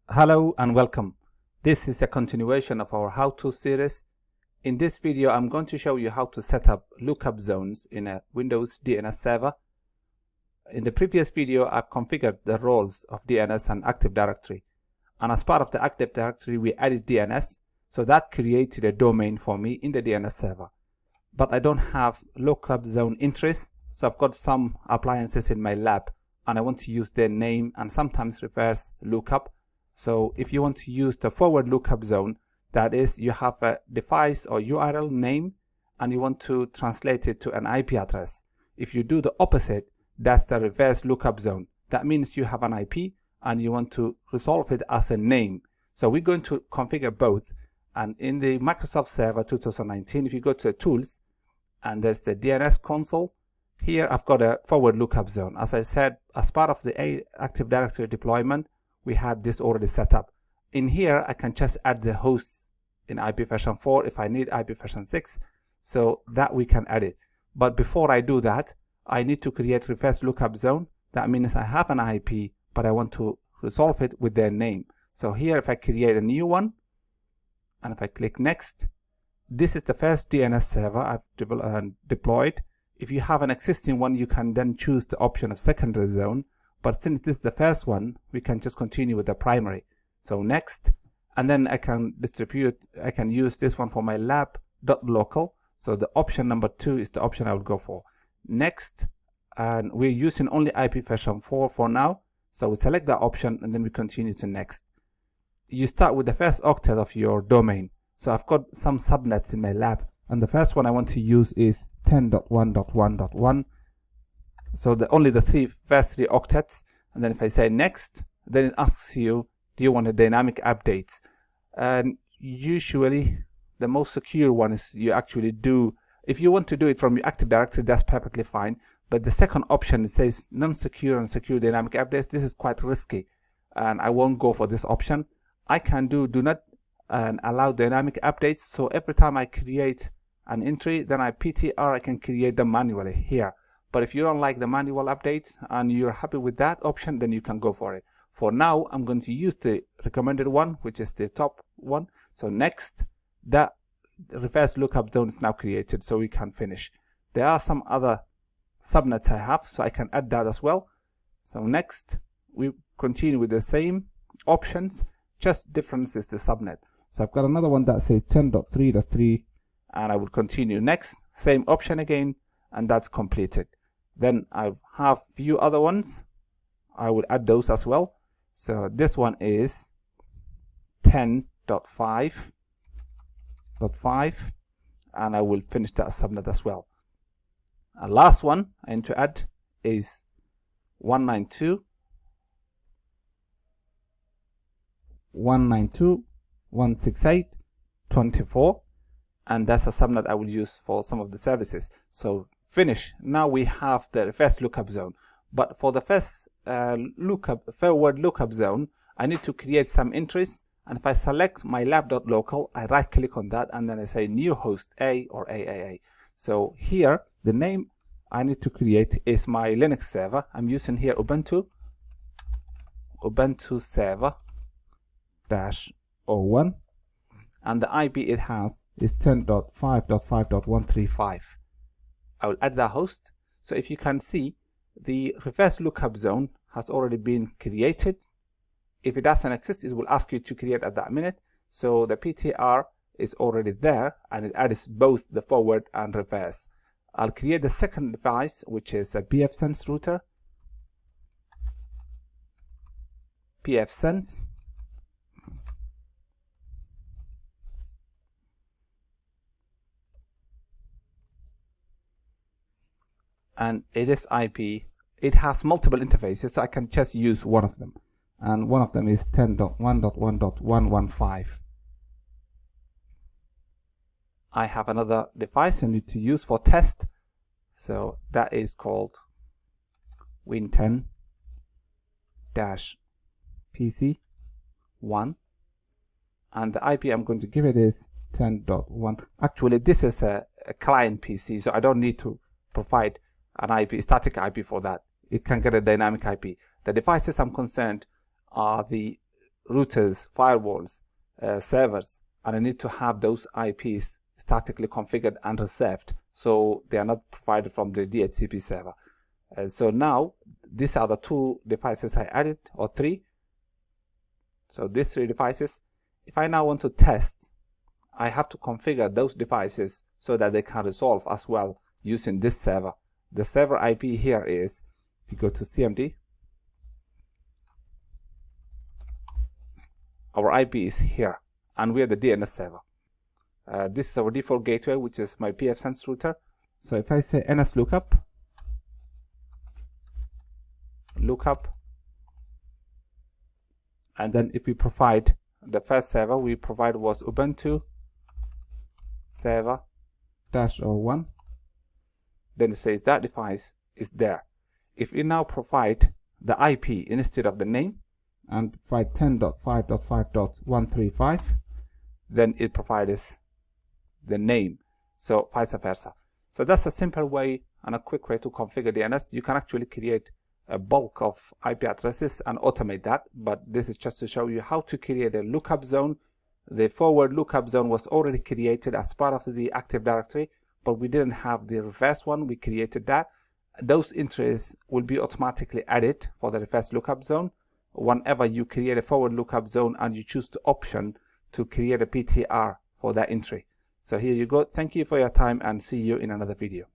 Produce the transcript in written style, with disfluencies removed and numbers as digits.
Hello and welcome. This is a continuation of our how-to series. In this video, I'm going to show you how to set up lookup zones in a Windows DNS server. In the previous video, I've configured the roles of DNS and Active Directory. And as part of the Active Directory, we added DNS. So that created a domain for me in the DNS server. But I don't have lookup zone entries. So I've got some appliances in my lab and I want to use their name and sometimes reverse lookup. So if you want to use the forward lookup zone, that is, you have a device or URL name and you want to translate it to an IP address. If you do the opposite, that's the reverse lookup zone. That means you have an IP and you want to resolve it as a name. So we're going to configure both. And in the Microsoft Server 2019, if you go to the tools and there's the DNS console, here I've got a forward lookup zone. As I said, as part of the Active Directory deployment, we had this already set up. In here, I can just add the hosts in IP version 4 if I need IP version 6, so that we can add it. But before I do that, I need to create reverse lookup zone. That means I have an IP, but I want to resolve it with their name. So here, if I create a new one, and if I click next, this is the first DNS server I've deployed. If you have an existing one, you can then choose the option of secondary zone. But since this is the first one, we can just continue with the primary. So next, and then I can use this one for my lab.local. So the option number 2 is the option I will go for. Next, and we're using only IP version 4 for now. So we select that option and then we continue to next. You start with the first octet of your domain. So I've got some subnets in my lab. And the first one I want to use is 10.1.1.1. So only the first three octets, and then if I say next, then it asks you, do you want a dynamic updates? And usually the most secure one is you actually do. If you want to do it from your Active Directory, that's perfectly fine. But the second option, it says non-secure and secure dynamic updates. This is quite risky, and I won't go for this option. I can do not allow dynamic updates. So every time I create an entry, then I PTR, I can create them manually here. But if you don't like the manual updates and you're happy with that option, then you can go for it. For now, I'm going to use the recommended one, which is the top one. So next, that reverse lookup zone is now created, so we can finish. There are some other subnets I have, so I can add that as well. So next, we continue with the same options, just difference is the subnet. So I've got another one that says 10.3.3, and I will continue next, same option again, and that's completed. Then I have few other ones. I will add those as well. So this one is 10.5.5, and I will finish that subnet as well. And last one I need to add is 192.168.24, and that's a subnet I will use for some of the services. So finish. Now we have the first lookup zone. But for the first forward lookup zone, I need to create some entries. And if I select my lab.local, I right click on that and then I say new host A or AAA. So here, the name I need to create is my Linux server. I'm using here Ubuntu server -01. And the IP it has is 10.5.5.135. I will add that host. So if you can see, the reverse lookup zone has already been created. If it doesn't exist, it will ask you to create at that minute. So the PTR is already there and it adds both the forward and reverse. I'll create the second device, which is a pfSense router. pfSense. And it is IP. It has multiple interfaces, so I can just use one of them. And one of them is 10.1.1.115. I have another device I need to use for test. So that is called Win10-PC1. And the IP I'm going to give it is 10.1. Actually, this is a client PC, so I don't need to provide an IP, static IP for that. It can get a dynamic IP. The devices I'm concerned are the routers, firewalls, servers, and I need to have those IPs statically configured and reserved, so they are not provided from the DHCP server. So now these are the 2 devices I added, or 3. So these 3 devices. If I now want to test, I have to configure those devices so that they can resolve as well using this server. The server IP here is, if you go to CMD, our IP is here, and we are the DNS server. This is our default gateway, which is my pfSense router. So if I say ns lookup, and then if we provide the first server we provide was Ubuntu server -01, then it says that device is there. If we now provide the IP instead of the name and provide 10.5.5.135, then it provides the name, so vice versa. So that's a simple way and a quick way to configure DNS. You can actually create a bulk of IP addresses and automate that, but this is just to show you how to create a lookup zone. The forward lookup zone was already created as part of the Active Directory, but we didn't have the reverse one. We created that. Those entries will be automatically added for the reverse lookup zone whenever you create a forward lookup zone and you choose the option to create a PTR for that entry. So here you go. Thank you for your time and see you in another video.